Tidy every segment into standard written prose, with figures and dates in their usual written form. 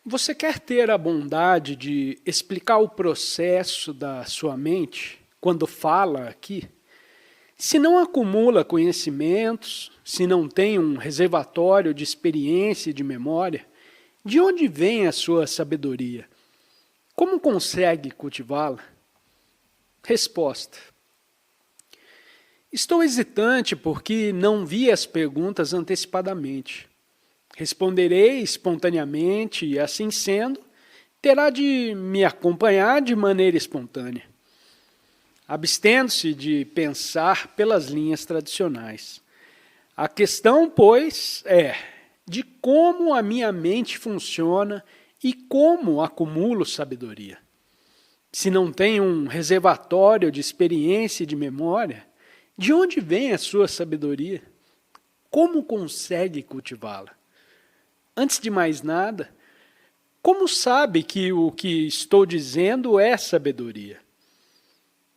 Você quer ter a bondade de explicar o processo da sua mente quando fala aqui? Se não acumula conhecimentos, se não tem um reservatório de experiência e de memória, de onde vem a sua sabedoria? Como consegue cultivá-la? Resposta: estou hesitante porque não vi as perguntas antecipadamente. Responderei espontaneamente e, assim sendo, terá de me acompanhar de maneira espontânea, abstendo-se de pensar pelas linhas tradicionais. A questão, pois, é de como a minha mente funciona e como acumulo sabedoria. Se não tem um reservatório de experiência e de memória, de onde vem a sua sabedoria? Como consegue cultivá-la? Antes de mais nada, como sabe que o que estou dizendo é sabedoria?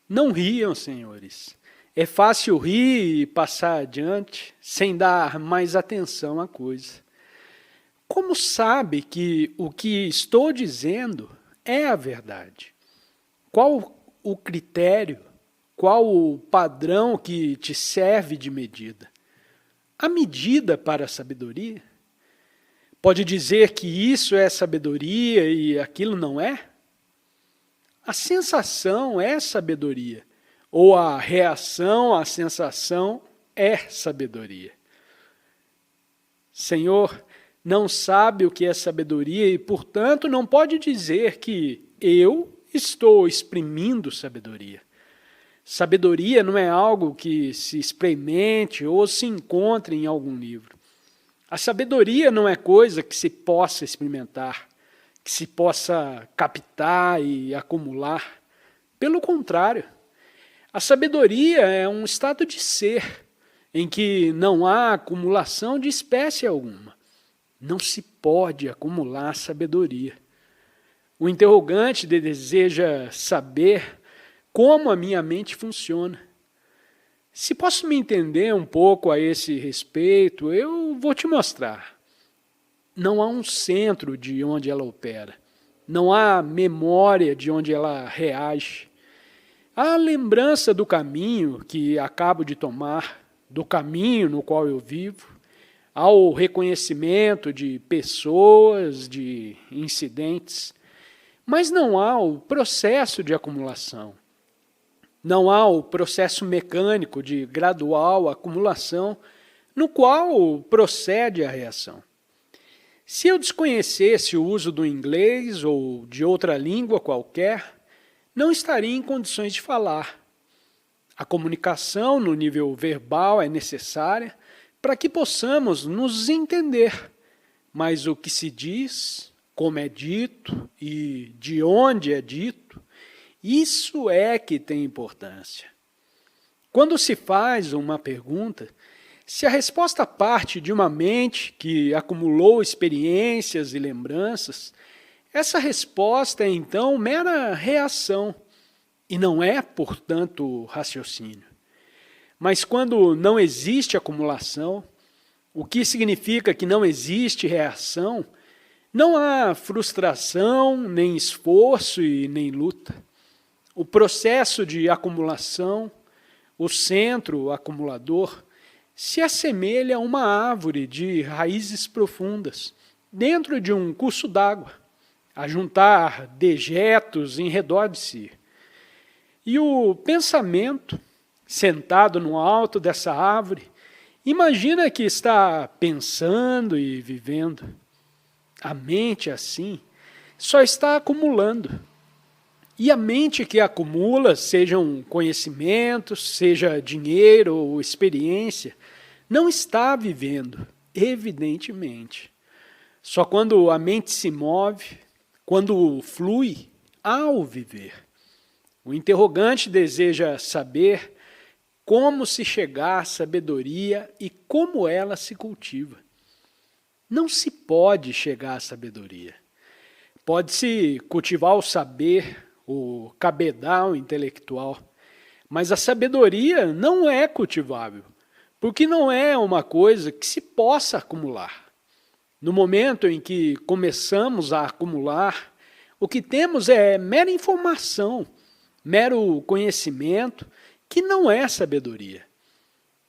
Não riam, senhores. É fácil rir e passar adiante sem dar mais atenção à coisa. Como sabe que o que estou dizendo é a verdade? Qual o critério, qual o padrão que te serve de medida? A medida para a sabedoria? Pode dizer que isso é sabedoria e aquilo não é? A sensação é sabedoria, ou a reação à sensação é sabedoria. Senhor, não sabe o que é sabedoria e, portanto, não pode dizer que eu estou exprimindo sabedoria. Sabedoria não é algo que se experimente ou se encontre em algum livro. A sabedoria não é coisa que se possa experimentar, que se possa captar e acumular. Pelo contrário, a sabedoria é um estado de ser, em que não há acumulação de espécie alguma. Não se pode acumular sabedoria. O interrogante deseja saber como a minha mente funciona. Se posso me entender um pouco a esse respeito, eu vou te mostrar. Não há um centro de onde ela opera. Não há memória de onde ela reage. Há a lembrança do caminho que acabo de tomar, do caminho no qual eu vivo. Há o reconhecimento de pessoas, de incidentes. Mas não há o processo de acumulação. Não há o processo mecânico de gradual acumulação, no qual procede a reação. Se eu desconhecesse o uso do inglês ou de outra língua qualquer, não estaria em condições de falar. A comunicação no nível verbal é necessária para que possamos nos entender, mas o que se diz, como é dito e de onde é dito, isso é que tem importância. Quando se faz uma pergunta, se a resposta parte de uma mente que acumulou experiências e lembranças, essa resposta é então mera reação e não é, portanto, raciocínio. Mas quando não existe acumulação, o que significa que não existe reação, não há frustração, nem esforço e nem luta. O processo de acumulação, o centro acumulador, se assemelha a uma árvore de raízes profundas, dentro de um curso d'água, a juntar dejetos em redor de si. E o pensamento, sentado no alto dessa árvore, imagina que está pensando e vivendo. A mente, assim, só está acumulando. E a mente que acumula, sejam conhecimentos, seja dinheiro ou experiência, não está vivendo, evidentemente. Só quando a mente se move, quando flui, há o viver. O interrogante deseja saber como se chegar à sabedoria e como ela se cultiva. Não se pode chegar à sabedoria. Pode-se cultivar o saber, o cabedal intelectual, mas a sabedoria não é cultivável, porque não é uma coisa que se possa acumular. No momento em que começamos a acumular, o que temos é mera informação, mero conhecimento, que não é sabedoria.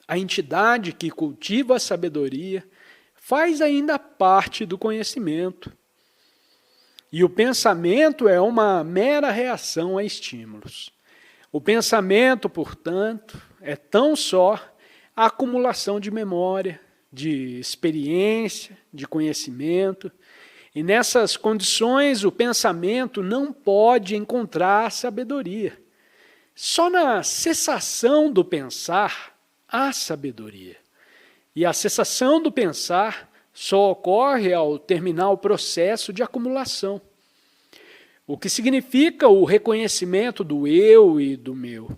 A entidade que cultiva a sabedoria faz ainda parte do conhecimento. E o pensamento é uma mera reação a estímulos. O pensamento, portanto, é tão só a acumulação de memória, de experiência, de conhecimento. E nessas condições, o pensamento não pode encontrar sabedoria. Só na cessação do pensar há sabedoria. E a cessação do pensar só ocorre ao terminar o processo de acumulação. O que significa o reconhecimento do eu e do meu.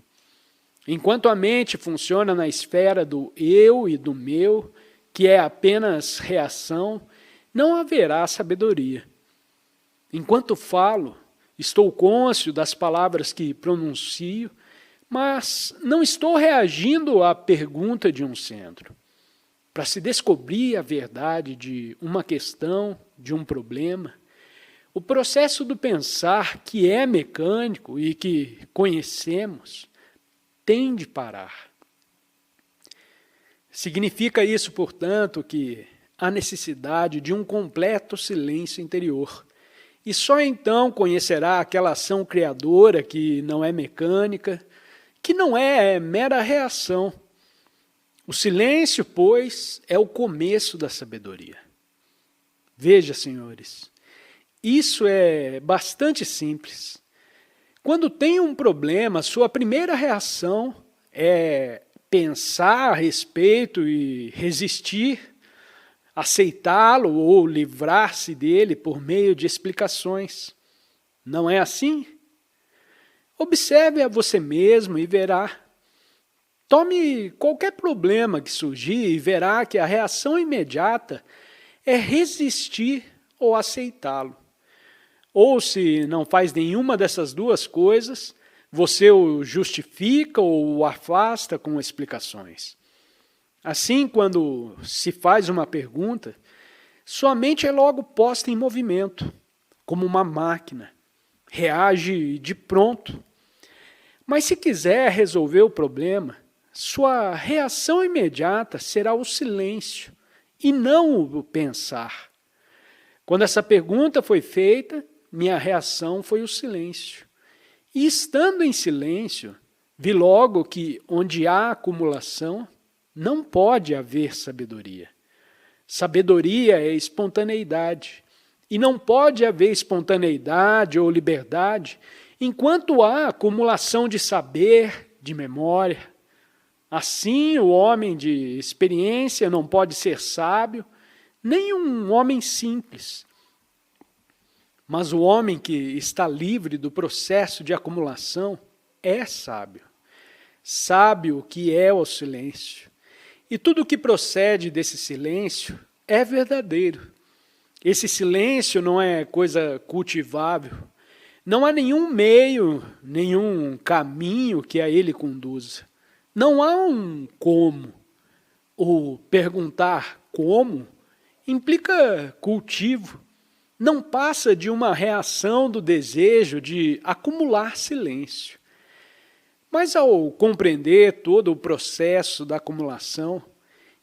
Enquanto a mente funciona na esfera do eu e do meu, que é apenas reação, não haverá sabedoria. Enquanto falo, estou cônscio das palavras que pronuncio, mas não estou reagindo à pergunta de um centro. Para se descobrir a verdade de uma questão, de um problema, o processo do pensar, que é mecânico e que conhecemos, tem de parar. Significa isso, portanto, que há necessidade de um completo silêncio interior. E só então conhecerá aquela ação criadora que não é mecânica, que não é mera reação. O silêncio, pois, é o começo da sabedoria. Veja, senhores, isso é bastante simples. Quando tem um problema, sua primeira reação é pensar a respeito e resistir, aceitá-lo ou livrar-se dele por meio de explicações. Não é assim? Observe a você mesmo e verá. Tome qualquer problema que surgir e verá que a reação imediata é resistir ou aceitá-lo. Ou se não faz nenhuma dessas duas coisas, você o justifica ou o afasta com explicações. Assim, quando se faz uma pergunta, sua mente é logo posta em movimento, como uma máquina, reage de pronto. Mas se quiser resolver o problema, sua reação imediata será o silêncio e não o pensar. Quando essa pergunta foi feita, minha reação foi o silêncio. E estando em silêncio, vi logo que onde há acumulação, não pode haver sabedoria. Sabedoria é espontaneidade. E não pode haver espontaneidade ou liberdade enquanto há acumulação de saber, de memória. Assim, o homem de experiência não pode ser sábio, nem um homem simples. Mas o homem que está livre do processo de acumulação é sábio. Sabe o que é o silêncio. E tudo o que procede desse silêncio é verdadeiro. Esse silêncio não é coisa cultivável. Não há nenhum meio, nenhum caminho que a ele conduza. Não há um como. O perguntar como implica cultivo. Não passa de uma reação do desejo de acumular silêncio. Mas ao compreender todo o processo da acumulação,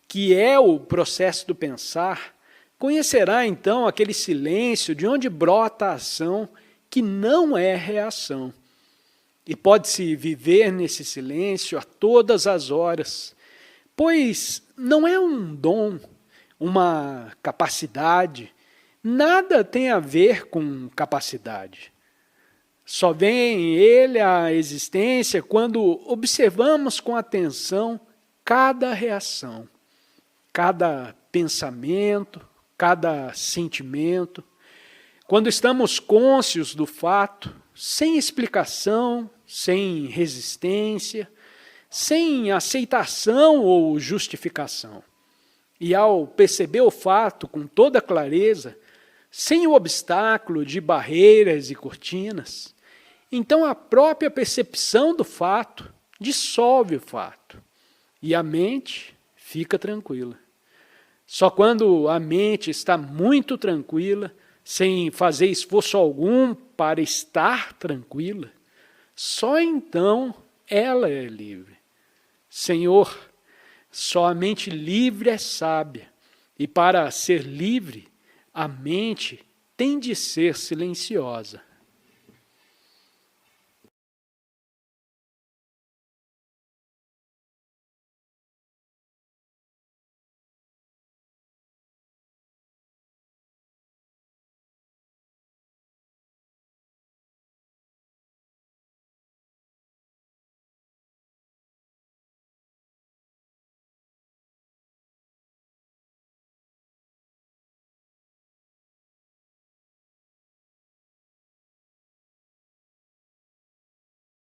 que é o processo do pensar, conhecerá então aquele silêncio de onde brota a ação que não é reação. E pode-se viver nesse silêncio a todas as horas, pois não é um dom, uma capacidade, nada tem a ver com capacidade. Só vem ele à existência quando observamos com atenção cada reação, cada pensamento, cada sentimento. Quando estamos cônscios do fato, sem explicação, sem resistência, sem aceitação ou justificação. E ao perceber o fato com toda clareza, sem o obstáculo de barreiras e cortinas, então a própria percepção do fato dissolve o fato e a mente fica tranquila. Só quando a mente está muito tranquila, sem fazer esforço algum para estar tranquila, só então ela é livre. Senhor, só a mente livre é sábia, e para ser livre, a mente tem de ser silenciosa.